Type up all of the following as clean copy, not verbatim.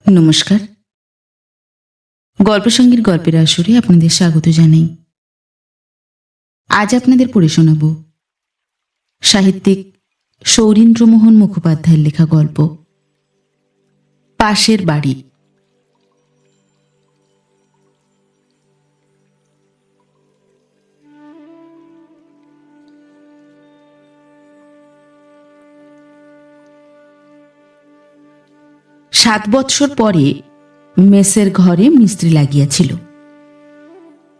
নমস্কার। গল্পসঙ্গীর গল্পের আসরে আপনাদের স্বাগত জানাই। আজ আপনাদের পড়ে শোনাব সাহিত্যিক সৌরীন্দ্রমোহন মুখোপাধ্যায়ের লেখা গল্প পাশের বাড়ি। সাত বৎসর পরে মেসের ঘরে মিস্ত্রি লাগিয়াছিল।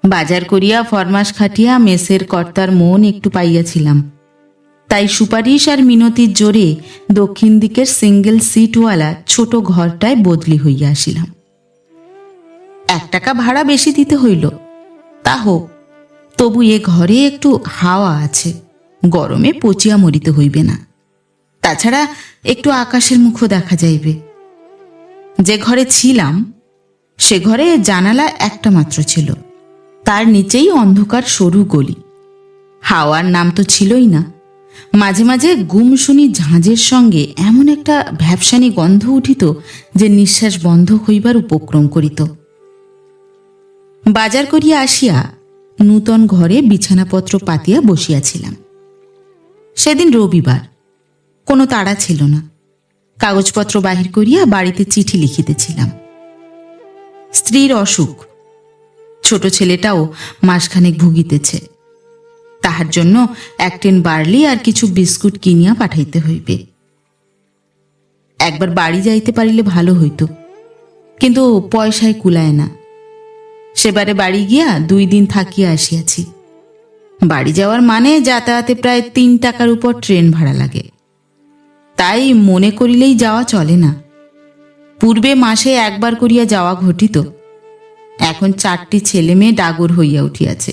বাজার করিয়া ফরমাস খাটিয়া মেসের কর্তার মন একটু পাইয়াছিলাম, তাই সুপারিশ আর মিনতির জোরে দক্ষিণ দিকের সিঙ্গেল সিটওয়ালা ছোট ঘরটায় বদলি হইয়া আসিলাম। 1 টাকা ভাড়া বেশি দিতে হইল, তা হোক, তবু এ ঘরে একটু হাওয়া আছে, গরমে পচিয়া মরিতে হইবে না। তাছাড়া একটু আকাশের মুখও দেখা যাইবে। যে ঘরে ছিলাম সে ঘরে জানালা একটা মাত্র ছিল, তার নিচেই অন্ধকার সরু গলি। হাওয়ার নাম তো ছিলই না। মাঝে মাঝে গুমশুনি ঝাঁঝের সঙ্গে এমন একটা ভ্যাপসানি গন্ধ উঠিত যে নিঃশ্বাস বন্ধ হইবার উপক্রম করিত। বাজার করিয়া আসিয়া নূতন ঘরে বিছানাপত্র পাতিয়া বসিয়াছিলাম। সেদিন রবিবার, কোনো তাড়া ছিল না। কাগজপত্র বাহির করিয়া বাড়িতে চিঠি লিখিতেছিলাম। স্ত্রীর অসুখ, ছোট ছেলেটাও মাসখানেক ভুগিতেছে। তাহার জন্য 1 টিন বার্লি আর কিছু বিস্কুট কিনিয়া পাঠাইতে হইবে। একবার বাড়ি যাইতে পারিলে ভালো হইত, কিন্তু পয়সায় কুলায় না। সেবারে বাড়ি গিয়া 2 দিন থাকিয়া আসিয়াছি। বাড়ি যাওয়ার মানে যাতায়াতে প্রায় 3 টাকার উপর ট্রেন ভাড়া লাগে, তাই মনে করিলেই যাওয়া চলে না। পূর্বে মাসে 1 বার করিয়া যাওয়া ঘটিত। এখন 4টি ছেলে মেয়ে ডাগর হইয়া উঠিয়াছে,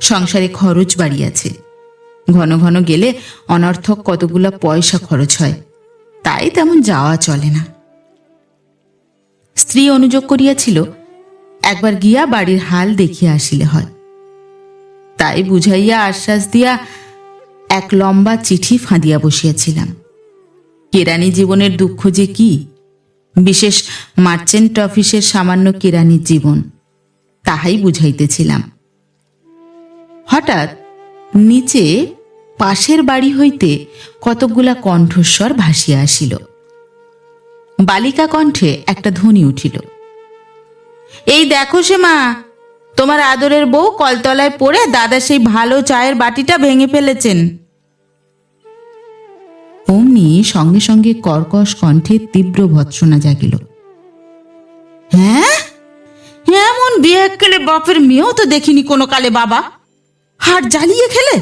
সংসারে খরচ বাড়িয়াছে। ঘন ঘন গেলে অনর্থক কতগুলা পয়সা খরচ হয়, তাই তেমন যাওয়া চলে না। স্ত্রী অনুযোগ করিয়াছিল একবার গিয়া বাড়ির হাল দেখিয়া আসিলে হয়, তাই বুঝাইয়া আশ্বাস দিয়া এক লম্বা চিঠি ফাঁদিয়া বসিয়াছিলাম। কেরানি জীবনের দুঃখ যে কি, বিশেষ মার্চেন্ট অফিসের সামান্য কেরানির জীবন, তাহাই বুঝাইতেছিলাম। হঠাৎ নিচে পাশের বাড়ি হইতে কতকগুলা কণ্ঠস্বর ভাসিয়া আসিল। বালিকা কণ্ঠে একটা ধ্বনি উঠিল, এই দেখো সে মা, তোমার আদরের বউ কলতলায় পড়ে দাদা সেই ভালো চায়ের বাটিটা ভেঙে ফেলেছেন। অমনি সঙ্গে সঙ্গে কর্কশ কণ্ঠে তীব্র ভৎসনা জাগিল। হ্যাঁ, এমন বিয়েক্কেলে বাপের মেয়েও তো দেখিনি কোনো কালে বাবা। হাট জ্বালিয়ে খেলে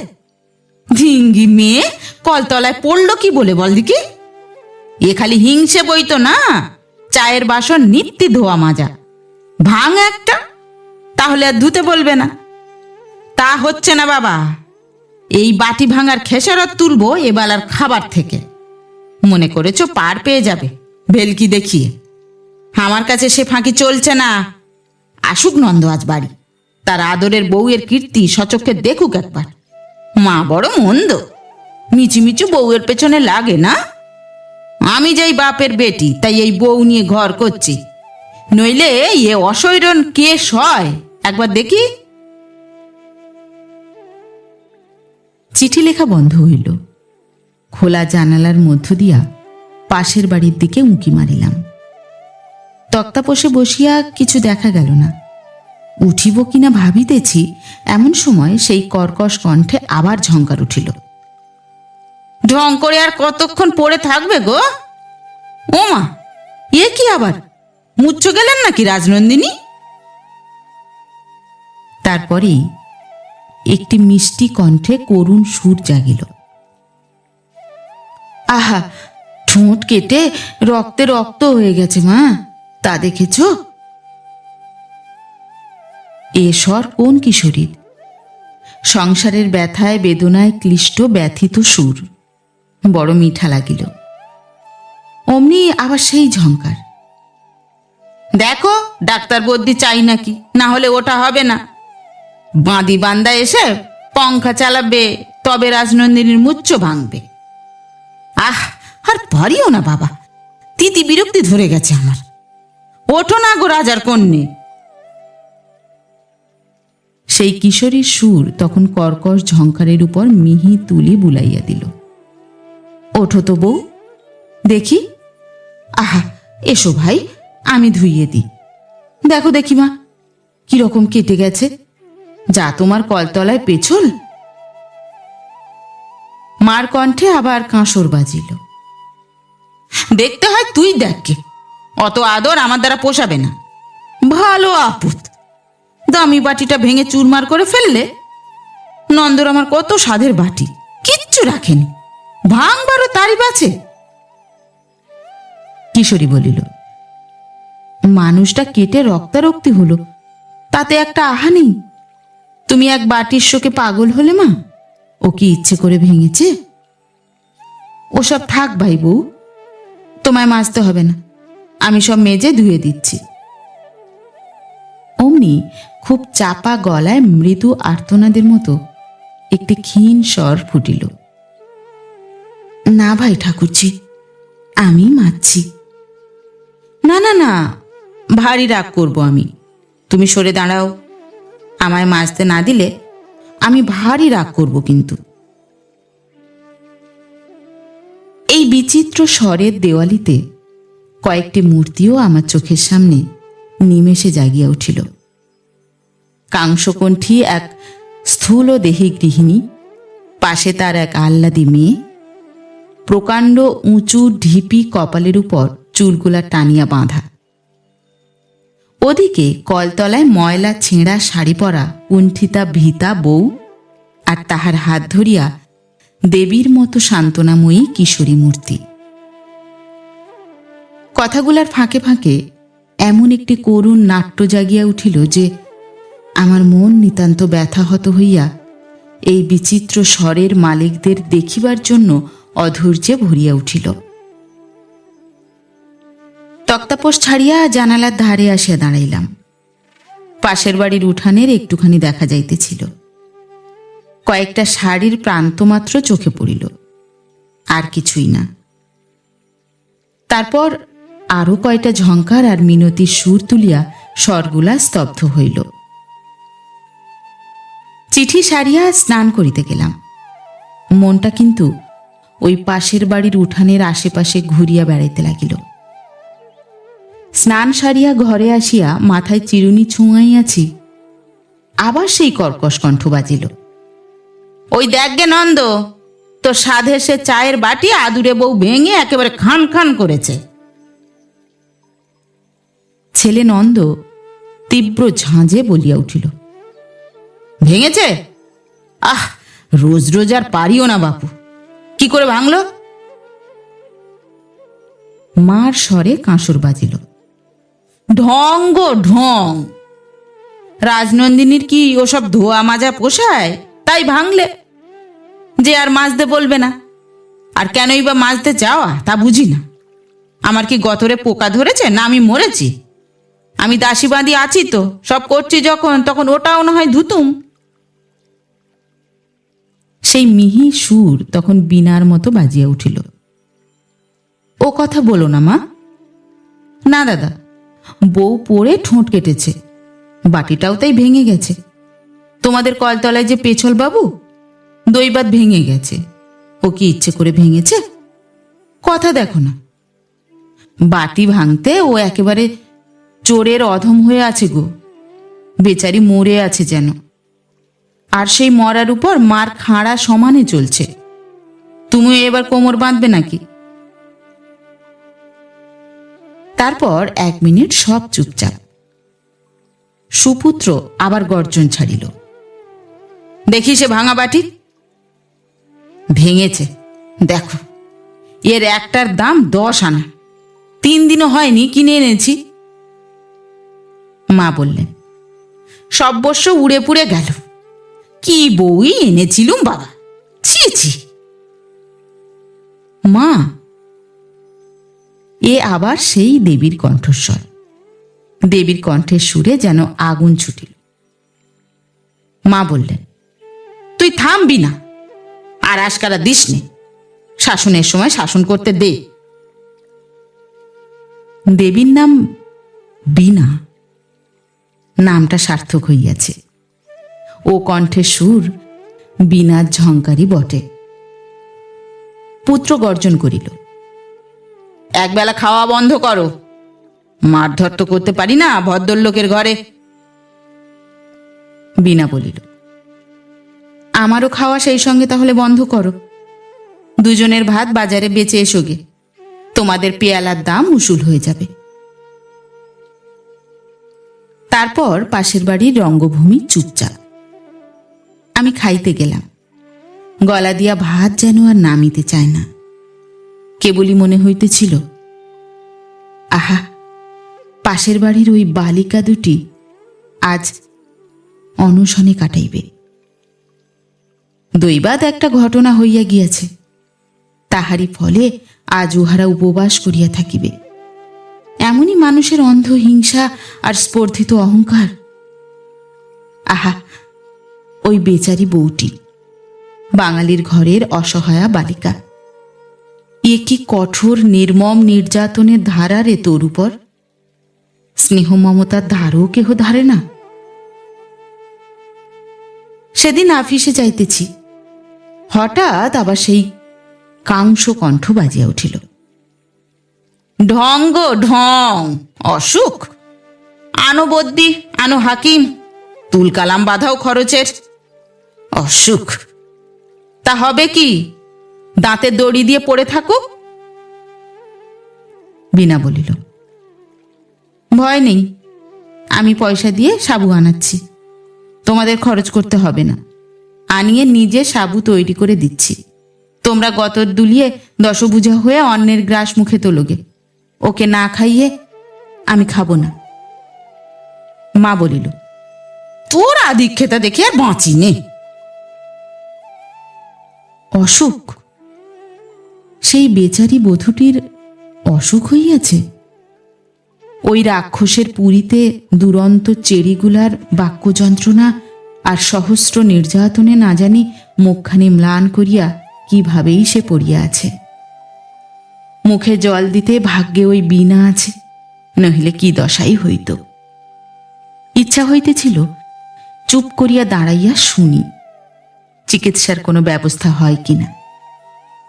ঢিঙ্গি মেয়ে কলতলায় পড়লো কি বলে বল দেখি? এ খালি হিংসে বইতো না, চায়ের বাসন নিত্যি ধোয়া মাজা। ভাঙ একটা, তাহলে আর ধুতে বলবে না। তা হচ্ছে না বাবা, এই বাটি ভাঙার খেসারত তুলবো এবেলার খাবার থেকে। মনে করেছো পার পেয়ে যাবে ভেলকি দেখিয়ে? আমার কাছে সে ফাঁকি চলছে না। আসুক নন্দ আজ বাড়ি, তার আদরের বউয়ের কীর্তি সচক্ষে দেখুক একবার। মা বড় মন্দ, মিচুমিচু বউয়ের পেছনে লাগে না। আমি যাই বাপের বেটি, তাই এই বউ নিয়ে ঘর করছি, নইলে এ অসৈরন কে সয় একবার দেখি। চিঠি লেখা বন্ধ হইল। খোলা জানালার মধ্য দিয়া পাশের বাড়ির দিকে উঁকি মারিলাম। তক্তাপোষে বসিয়া কিছু দেখা গেল না। উঠিব কিনা ভাবিতেছি, এমন সময় সেই কর্কশ কণ্ঠে আবার ঝঙ্কার উঠিল, ঢং করে আর কতক্ষণ পড়ে থাকবে গো? ও মা, এ কি আবার মুচ্ছ গেলেন নাকি রাজনন্দিনী? তারপরেই একটি মিষ্টি কণ্ঠে করুণ সুর জাগিল, আহা, ঠোঁট কেটে রক্তে রক্ত হয়ে গেছে মা, তা দেখেছ? এ স্বর কোন কিশোরীর? সংসারের ব্যথায় বেদনায় ক্লিষ্ট ব্যথিত সুর, বড় মিঠা লাগিল। অমনি আবার সেই ঝঙ্কার, দেখো ডাক্তার বদ্যি চাই নাকি, না হলে ওটা হবে না। বাঁধি বান্দা এসে পঙ্খা চালাবে, তবে রাজনন্দিনীর মুচ্ছ ভাঙবে। আহ, আর পারিও না বাবা, তিতি বিরক্তি ধরে গেছে আমার। ওঠো না গো রাজার কন্যে। সেই কিশোরীর সুর তখন কর্কশ ঝংকারের উপর মিহি তুলি বুলাইয়া দিল। ওঠো তো বউ, দেখি। আহা, এসো ভাই, আমি ধুইয়ে দিই। দেখো দেখি মা, কিরকম কেটে গেছে। যা তোমার কলতলায় পেছল। মার কণ্ঠে আবার কাঁসর বাজিল। দেখতে হয় তুই দেখকে, অত আদর আমার দ্বারা পোষাবে না। ভালো আপুত, দামি বাটিটা ভেঙে চুরমার করে ফেললে। নন্দর আমার কত স্বাদের বাটি, কিচ্ছু রাখেনি, ভাঙবারও তারই বাঁচে। কিশোরী বলিল, মানুষটা কেটে রক্তারক্তি হলো, তাতে একটা আহা নেই। তুমি এক বাটির শোকে পাগল হলে মা? ও কি ইচ্ছে করে ভেঙেছে? ওসব থাক ভাই বউ, তোমায় মাজতে হবে না, আমি সব মেজে ধুয়ে দিচ্ছি। অমনি খুব চাপা গলায় মৃদু আর্তনাদের মতো একটি ক্ষীণ স্বর ফুটিল। না ভাই ঠাকুরজি, আমি মাজছি। না না না, ভারী রাগ করব আমি। তুমি সরে দাঁড়াও, আমায় মাজতে না দিলে আমি ভারী রাগ করব কিন্তু। এই বিচিত্র স্বরের দেওয়ালিতে কয়েকটি মূর্তিও আমার চোখের সামনে নিমেষে জাগিয়া উঠিল। কাংসকণ্ঠী এক স্থূল দেহী গৃহিণী, পাশে তার এক আহ্লাদী মেয়ে, প্রকাণ্ড উঁচু ঢিপি কপালের উপর চুলগুলা টানিয়া বাঁধা। ওদিকে কলতলায় ময়লা ছেঁড়া শাড়ি পরা কুণ্ঠিতা ভীতা বউ, আর তাহার হাত ধরিয়া দেবীর মতো সান্ত্বনাময়ী কিশোরী মূর্তি। কথাগুলার ফাঁকে ফাঁকে এমন একটি করুণ নাট্য জাগিয়া উঠিল যে আমার মন নিতান্ত ব্যথাহত হইয়া এই বিচিত্র স্বরের মালিকদের দেখিবার জন্য অধৈর্যে ভরিয়া উঠিল। তক্তাপোষ ছাড়িয়া জানালার ধারে আসিয়া দাঁড়াইলাম। পাশের বাড়ির উঠানের একটুখানি দেখা যাইতেছিল। কয়েকটা শাড়ির প্রান্তমাত্র চোখে পড়িল, আর কিছুই না। তারপর আরো কয়টা ঝংকার আর মিনতির সুর তুলিয়া স্বরগুলা স্তব্ধ হইল। চিঠি সারিয়া স্নান করিতে গেলাম। মনটা কিন্তু ওই পাশের বাড়ির উঠানের আশেপাশে ঘুরিয়া বেড়াইতে লাগিল। স্নান সারিয়া ঘরে আসিয়া মাথায় চিরুনি ছোঁয়াইয়াছি, আবার সেই কর্কশ কণ্ঠ বাজিল। ওই দেখ গে নন্দ, তোর সাধে সে চায়ের বাটি আদুরে বউ ভেঙে একেবারে খান খান করেছে। ছেলে নন্দ তীব্র ঝাঁঝে বলিয়া উঠিল, ভেঙেছে? আহ, রোজ রোজ আর পারিও না বাপু, কি করে ভাঙল? মার স্বরে কাঁসর বাজিল। ঢং গো ঢং, রাজনন্দিনীর কি ওসব ধোয়া মাজা পোষায়? তাই ভাঙলে, যে আর মাজতে বলবে না। আর কেনই বা মাজতে চাওয়া তা বুঝি না। আমার কি গতরে পোকা ধরেছে, না আমি মরেছি? আমি দাসী বাঁধি আছি তো, সব করছি যখন, তখন ওটাও না হয় ধুতুম। সেই মিহি সুর তখন বীণার মতো বাজিয়া উঠিল। ও কথা বলো না মা। না দাদা, বউ পড়ে ঠোঁট কেটেছে, বাটিটাও তাই ভেঙে গেছে। তোমাদের কলতলায় যে পেছল বাবু, দইবাত ভেঙে গেছে। ও কি ইচ্ছে করে ভেঙেছে? কথা দেখো না, বাটি ভাঙতে ও একেবারে চোরের অধম হয়ে আছে গো। বেচারি মরে আছে যেন, আর সেই মরার উপর মার খাঁড়া সমানে চলছে। তুমি এবার কোমর বাঁধবে নাকি? তারপর 1 মিনিট সব চুপচাপ। সুপুত্র আবার গর্জন ছাড়িল, দেখি সে ভাঙা বাটি। ভেঙেছে, দেখো, এর একটার দাম 10 আনা। 3 দিনও হয়নি কিনে এনেছি। মা বললেন, সব বর্ষ উড়ে পুড়ে গেল। কি বই এনেছিলুম বাবা, ছি ছি। মা, এ আবার সেই দেবীর কণ্ঠস্বর। দেবীর কণ্ঠের সুরে যেন আগুন ছুটিল। মা বললেন, তুই থামবি না, আর আশকারা দিস নে। শাসনের সময় শাসন করতে দে। দেবীর নাম বীণা, নামটা সার্থক হইয়াছে। ও কণ্ঠের সুর বীণার ঝঙ্কারই বটে। পুত্র গর্জন করিল, একবেলা খাওয়া বন্ধ করো, মারধর তো করতে পারি না ভদ্রলোকের ঘরে। বীণা বলিল, আমারও খাওয়া সেই সঙ্গে তাহলে বন্ধ করো। দুজনের ভাত বাজারে বেচে এসোগে, তোমাদের পেয়ালার দাম উসুল হয়ে যাবে। তারপর পাশের বাড়ির রঙ্গভূমি চুপচাপ। আমি খাইতে গেলাম। গলা দিয়া ভাত যেন আর নামিতে চায় না। কেবলই মনে হইতেছিল, আহা, পাশের বাড়ির ওই বালিকা দুটি আজ অনশনে কাটাইবে। দৈবাৎ একটা ঘটনা হইয়া গিয়াছে, তাহারই ফলে আজ উহারা উপবাস করিয়া থাকিবে। এমনই মানুষের অন্ধ হিংসা আর স্পর্ধিত অহংকার। আহা, ওই বেচারি বউটি, বাঙালির ঘরের অসহায়া বালিকা, এ কি কঠোর নির্মম নির্যাতনের ধারা রে তোর উপর! স্নেহ মমতার ধারও কেহ ধারে না। সেদিন আফিসে যাইতেছি, হঠাৎ আবার সেই কাংস কণ্ঠ বাজিয়া উঠিল, ঢং গো ঢং, অসুখ, আনো বদ্যি, আনো হাকিম, তুলকালাম বাঁধাও খরচের। অসুখ তা হবে কি, দাঁতে দড়ি দিয়ে পড়ে থাকো। বীণা বলিল, ভয় নেই, আমি পয়সা দিয়ে সাবু আনাচ্ছি, তোমাদের খরচ করতে হবে না। আনিয়ে নিজে সাবু তৈরি করে দিচ্ছি। তোমরা গতর দুলিয়ে দশভুজা হয়ে অন্যের গ্রাস মুখে তোলোগে। ওকে না খাইয়ে আমি খাবো না। মা বলিল, তোর আদিক্ষেতা দেখে আর বাঁচি নে। অসুখ? সেই বেচারি বধূটির অসুখ হইয়াছে? ওই রাক্ষসের পুরীতে দুরন্ত চেরিগুলার বাক্য যন্ত্রণা আর সহস্র নির্যাতনে না জানি মুখখানি ম্লান করিয়া কিভাবেই সে পড়িয়া আছে। মুখে জল দিতে ভাগ্যে ওই বীণা আছে, নহিলে কি দশাই হইত। ইচ্ছা হইতেছিল চুপ করিয়া দাঁড়াইয়া শুনি চিকিৎসার কোনো ব্যবস্থা হয় কিনা।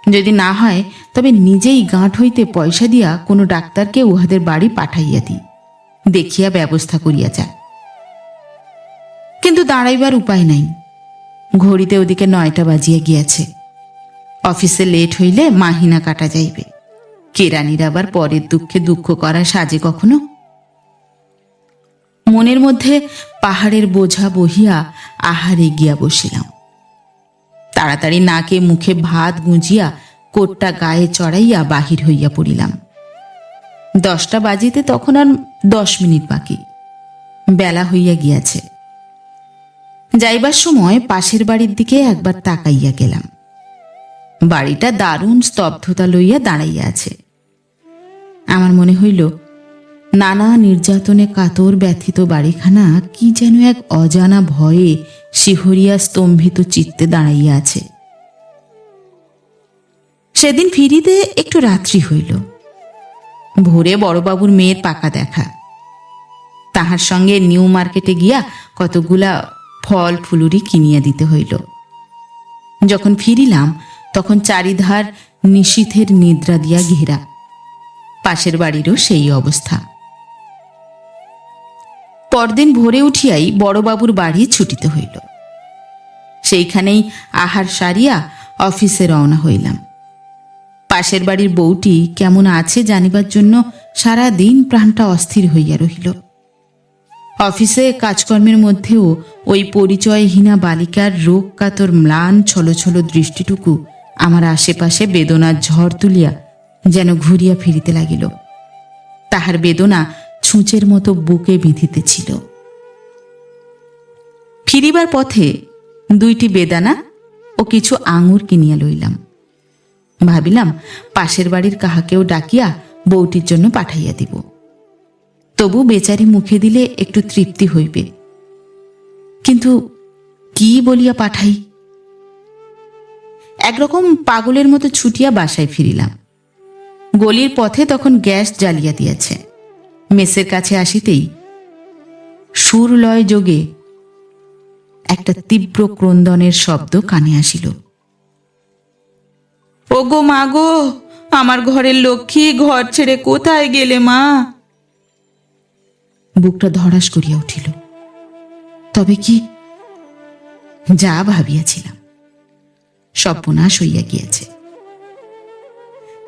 যদি না হয় তবে নিজেই গাঁট হইতে পয়সা দিয়া কোনো ডাক্তারকে উহাদের বাড়ি পাঠাইয়া দিই, দেখিয়া ব্যবস্থা করিয়া যায়। কিন্তু দাঁড়াইবার উপায় নাই। ঘড়িতে ওদিকে 9টা বাজিয়া গিয়াছে। অফিসে লেট হইলে মাহিনা কাটা যাইবে। কেরানির আবার পরের দুঃখে দুঃখ করা সাজে কখনো? মনের মধ্যে পাহাড়ের বোঝা বহিয়া আহারে গিয়া বসিলাম। তাড়াতাড়ি নাকে মুখে ভাত গুঁজিয়া কোটটা গায়ে চড়াইয়া বাহির হইয়া পড়িলাম। 10টা বাজিতে তখন আর 10 মিনিট বাকি। বেলা হইয়া গিয়াছে। যাইবার সময় পাশের বাড়ির দিকে একবার তাকাইয়া গেলাম। বাড়িটা দারুণ স্তব্ধতা লইয়া দাঁড়াইয়া আছে। আমার মনে হইল নানা নির্যাতনে কাতর ব্যথিত বাড়িখানা কি যেন এক অজানা ভয়ে শিহরিয়া স্তম্ভিত চিত্তে দাঁড়াইয়া আছে। সেদিন ফিরিতে একটু রাত্রি হইল। ভোরে বড়বাবুর মেয়ের পাকা দেখা। তাহার সঙ্গে নিউ মার্কেটে গিয়া কতগুলা ফল ফুলুরি কিনিয়া দিতে হইল। যখন ফিরিলাম তখন চারিধার নিশীথের নিদ্রা দিয়া ঘেরা। পাশের বাড়িরও সেই অবস্থা। পরদিন ভোরে উঠিয়াই বড়বাবুর বাড়ি ছুটিতে হইল। সেইখানেই আহার সারিয়া অফিসে রওনা হইলাম। পাশের বাড়ির বউটি কেমন আছে জানিবার জন্য সারা দিন প্রাণটা অস্থির হইয়া রহিল। অফিসে কাজকর্মের মধ্যেও ওই পরিচয়হীনা বালিকার রোগ কাতর ম্লান ছলছল দৃষ্টিটুকু আমার আশেপাশে বেদনার ঝড় তুলিয়া যেন ঘুরিয়া ফিরিতে লাগিল। তাহার বেদনা ছুঁচের মতো বুকে বিঁধিতেছিল। ফিরিবার পথে 2টি বেদানা ও কিছু আঙুর কিনিয়া লইলাম। ভাবিলাম পাশের বাড়ির কাহাকেও ডাকিয়া বউটির জন্য পাঠাইয়া দিব। তবু বেচারি মুখে দিলে একটু তৃপ্তি হইবে। কিন্তু কি বলিয়া পাঠাই? একরকম পাগলের মতো ছুটিয়া বাসায় ফিরিলাম। গলির পথে তখন গ্যাস জ্বালিয়া দিয়াছে। মেসের কাছে আসিতেই সুরলয় যোগে একটা তীব্র ক্রন্দনের শব্দ কানে আসিল। ও গো মা গো, আমার ঘরের লক্ষ্মী, ঘর ছেড়ে কোথায় গেলে মা? বুকটা ধড়াস করিয়া উঠিল। তবে কি, যা ভাবিয়াছিলাম সর্বনাশ হইয়া গিয়াছে।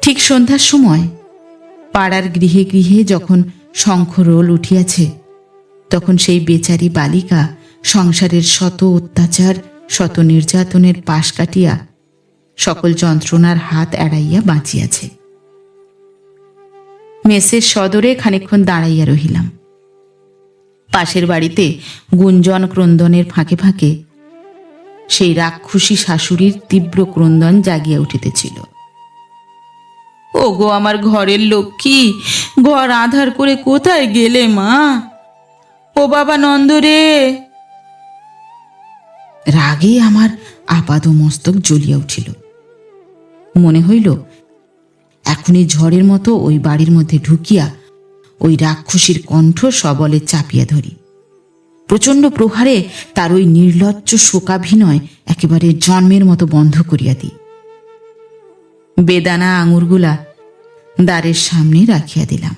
ঠিক সন্ধ্যার সময় পাড়ার গৃহে গৃহে যখন শঙ্খরোল উঠিয়াছে, তখন সেই বেচারি বালিকা সংসারের শত অত্যাচার, শত নির্যাতনের পাশ কাটিয়া সকল যন্ত্রণার হাত এড়াইয়া বাঁচিয়াছে। মেসের সদরে খানিকক্ষণ দাঁড়াইয়া রহিলাম। পাশের বাড়িতে গুঞ্জন ক্রন্দনের ফাঁকে ফাঁকে সেই রাক্ষসী শাশুড়ির তীব্র ক্রন্দন জাগিয়া উঠিতেছিল। ও গো আমার ঘরের লক্ষ্মী, ঘর আধার করে কোথায় গেলে মা? ও বাবা নন্দ রে! রাগে আমার আপাদ মস্তক জ্বলিয়া উঠিল। মনে হইল এখনই ঝড়ের মতো ওই বাড়ির মধ্যে ঢুকিয়া ওই রাক্ষসীর কণ্ঠ সবলে চাপিয়া ধরি, প্রচণ্ড প্রহারে তার ওই নির্লজ্জ শোকাভিনয় একেবারে জন্মের মতো বন্ধ করিয়া দিই। বেদানা আঙুরগুলা দ্বারের সামনে রাখিয়া দিলাম।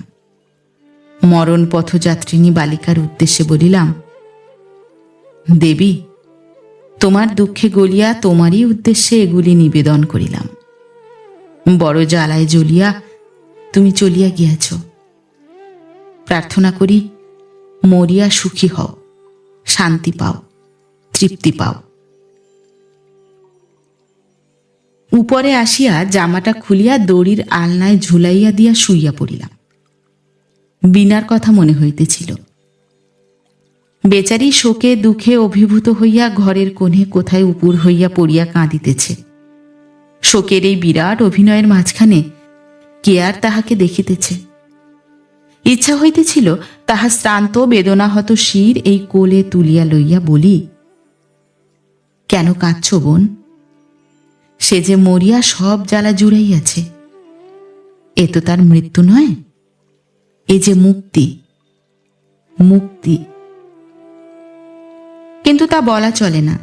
মরণ পথযাত্রিনী বালিকার উদ্দেশ্যে বলিলাম, দেবী, তোমার দুঃখে গলিয়া তোমারই উদ্দেশ্যে এগুলি নিবেদন করিলাম। বড় জ্বালায় জ্বলিয়া তুমি চলিয়া গিয়াছ। প্রার্থনা করি মরিয়া সুখী হও, শান্তি পাও, তৃপ্তি পাও। উপরে আসিয়া জামাটা খুলিয়া দড়ির আলনায় ঝুলাইয়া দিয়া শুইয়া পড়িলাম। বিনার কথা মনে হইতেছিল। বেচারি শোকে দুঃখে অভিভূত হইয়া ঘরের কোণে কোথায় উপুর হইয়া পড়িয়া কাঁদিতেছে। শোকের এই বিরাট অভিনয়ের মাঝখানে কে আর তাহাকে দেখিতেছে? ইচ্ছা হইতেছিল তাহার শ্রান্ত বেদনাহত শির এই কোলে তুলিয়া লইয়া বলি, কেন কাঁদছ বোন? সে যে মরিয়া সব জ্বালা জুড়াইয়াছে। এ তো তার মৃত্যু নয়, এ যে মুক্তি, মুক্তি। কিন্তু তা বলা চলে না,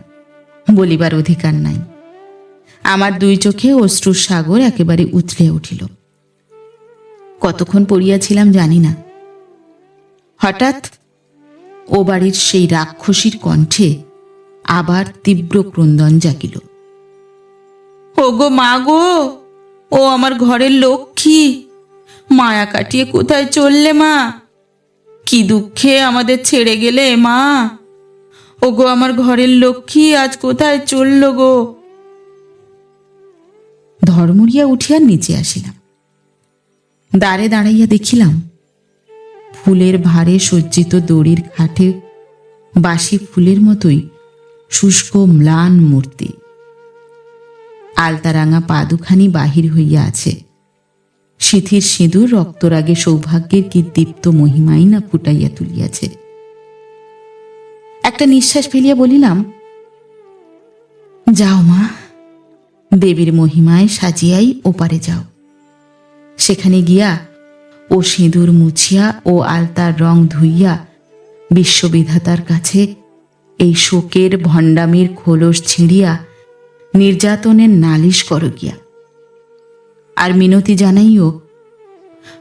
বলিবার অধিকার নাই। আমার দুই চোখে অশ্রুর সাগর একেবারে উথলে উঠিল। কতক্ষণ পড়িয়াছিলাম জানি না। হঠাৎ ও বাড়ির সেই রাক্ষসীর কণ্ঠে আবার তীব্র ক্রন্দন জাগিল। ও গো মা গো, ও আমার ঘরের লক্ষ্মী, মায়া কাটিয়ে কোথায় চললে মা? কি দুঃখে আমাদের ছেড়ে গেলে মা? ও গো আমার ঘরের লক্ষ্মী, আজ কোথায় চলল গো? ধর্মরিয়া উঠিয়া নিচে আসিলাম। দ্বারে দাঁড়াইয়া দেখিলাম ফুলের ভারে সজ্জিত দড়ির খাটে বাসি ফুলের মতোই শুষ্ক ম্লান মূর্তি। আলতারাঙা পা দুখানি বাহির হইয়া আছে। সিথির সিঁদুর রক্তরাগে সৌভাগ্যের কি দীপ্ত মহিমাই না ফুটাইয়া তুলিয়াছে। একটা নিঃশ্বাস ফেলিয়া বলিলাম, যাও মা, দেবীর মহিমায় সাজিয়াই ওপারে যাও। সেখানে গিয়া ও সিঁদুর মুছিয়া ও আলতার রং ধুইয়া বিশ্ববিধাতার কাছে এই শোকের ভণ্ডামির খোলস ছিঁড়িয়া নির্যাতনের নালিশ করো গিয়া। আর মিনতি জানাইও,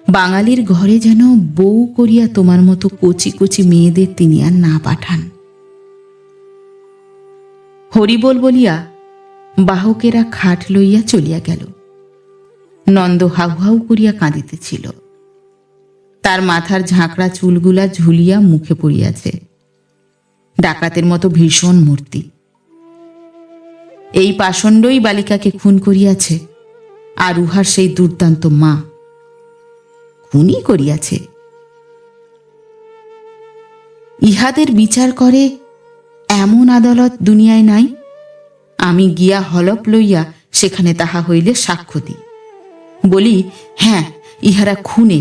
বাঙালির ঘরে যেন বউ করিয়া তোমার মতো কচি কচি মেয়েদের তিনি আর না পাঠান। হরিবোল বলিয়া বাহকেরা খাট লইয়া চলিয়া গেল। নন্দ হাউ হাউ করিয়া কাঁদিতেছিল। তার মাথার ঝাঁকড়া চুলগুলা ঝুলিয়া মুখে পড়িয়াছে। ডাকাতের মতো ভীষণ মূর্তি। এই পাষণ্ডই বালিকাকে খুন করিয়াছে, আর উহার সেই দুর্দান্ত মা খুনই করিয়াছে। ইহাদের বিচার করে এমন আদালত দুনিয়ায় নাই। আমি গিয়া হলপ লইয়া সেখানে তাহা হইলে সাক্ষ্য দিই, বলি হ্যাঁ ইহারা খুনে।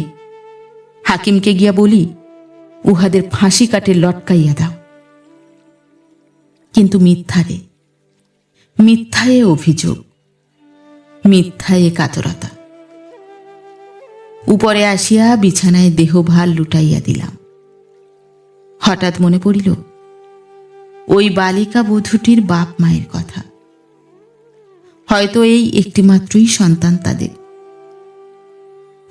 হাকিমকে গিয়া বলি উহাদের ফাঁসি কাটে লটকাইয়া দাও। কিন্তু মিথ্যারে, মিথ্যায় অভিযোগ, মিথ্যায় কাতরতা। উপরে আসিয়া বিছানায় দেহভার লুটাইয়া দিলাম। হঠাৎ মনে পড়িল ওই বালিকা বধূটির বাপ মায়ের কথা। হয়তো এই একটিমাত্রই সন্তান তাদের।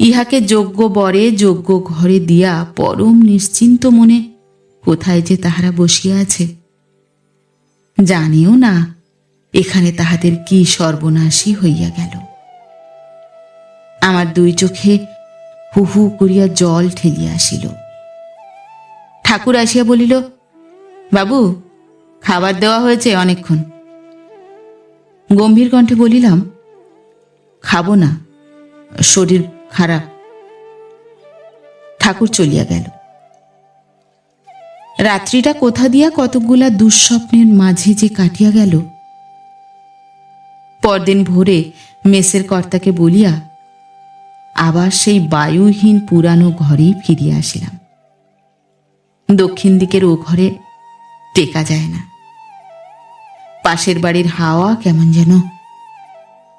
ইহাকে যোগ্য বরে যোগ্য ঘরে দিয়া পরম নিশ্চিন্ত মনে কোথায় যে তাহারা বসিয়া আছে, জানিও না এখানে তাহাদের কি সর্বনাশী হইয়া গেল। আমার দুই চোখে হু হু করিয়া জল ঠেলিয়া আসিল। ঠাকুর আসিয়া বলিল, বাবু, খাবার দেওয়া হয়েছে অনেকক্ষণ। গম্ভীর কণ্ঠে বলিলাম, খাবো না, শরীর খারাপ। ঠাকুর চলিয়া গেল। রাত্রিটা কোথা দিয়া কতকগুলা দুঃস্বপ্নের মাঝে যে কাটিয়া গেল। পরদিন ভোরে মেসের কর্তাকে বলিয়া আবার সেই বায়ুহীন পুরানো ঘরেই ফিরিয়া আসিলাম। দক্ষিণ দিকের ও ঘরে টেকা যায় না। পাশের বাড়ির হাওয়া কেমন যেন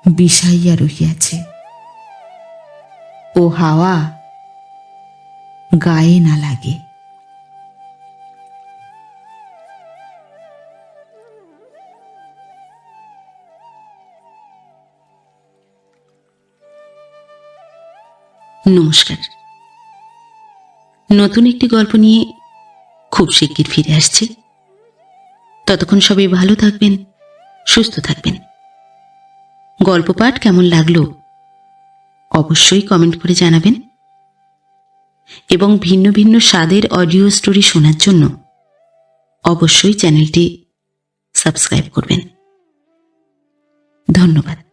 বিষাইয়া রহিয়াছে। ও হাওয়া গায়ে না লাগে। নমস্কার। নতুন একটি গল্প নিয়ে খুব শিগগির ফিরে আসছি। ততক্ষণ সবাই ভালো থাকবেন, সুস্থ থাকবেন। গল্প পাঠ কেমন লাগলো অবশ্যই কমেন্ট করে জানাবেন এবং ভিন্ন ভিন্ন স্বাদের অডিও স্টোরি শোনার জন্য অবশ্যই চ্যানেলটি সাবস্ক্রাইব করবেন। ধন্যবাদ।